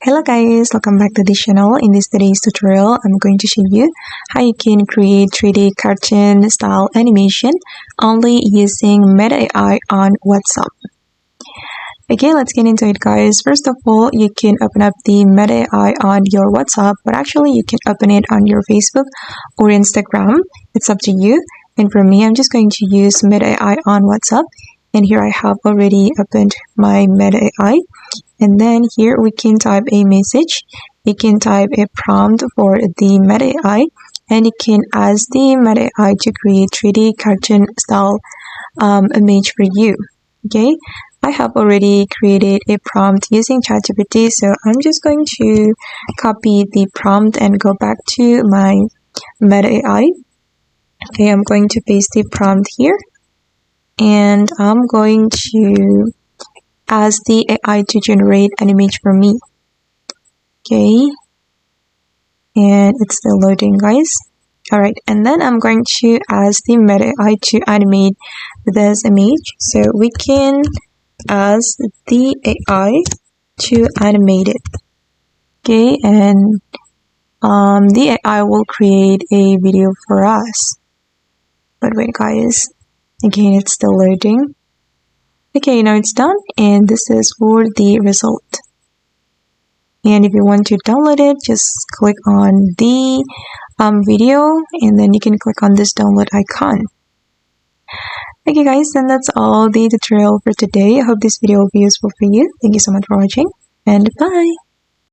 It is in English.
Hello guys, welcome back to this channel. In today's tutorial, I'm going to show you how you can create 3D cartoon style animation only using Meta AI on WhatsApp. Okay, let's get into it guys. First of all, you can open up the Meta AI on your WhatsApp, but actually you can open it on your Facebook or Instagram. It's up to you. And for me, I'm just going to use Meta AI on WhatsApp. And here I have already opened my Meta AI. And then here we can type a message. You can type a prompt for the Meta AI, and you can ask the Meta AI to create 3D cartoon style image for you. Okay, I have already created a prompt using ChatGPT, so I'm just going to copy the prompt and go back to my Meta AI. Okay, I'm going to paste the prompt here, and I'm going to ask the AI to generate an image for me. Okay, and it's still loading guys. Alright, and then I'm going to ask the Meta AI to animate this image. So we can ask the AI to animate it. Okay, and the AI will create a video for us. But wait guys, again it's still loading. Okay, now it's done, and this is for the result. And if you want to download it, just click on the video, and then you can click on this download icon. Okay guys, and that's all the tutorial for today. I hope this video will be useful for you. Thank you so much for watching, and bye!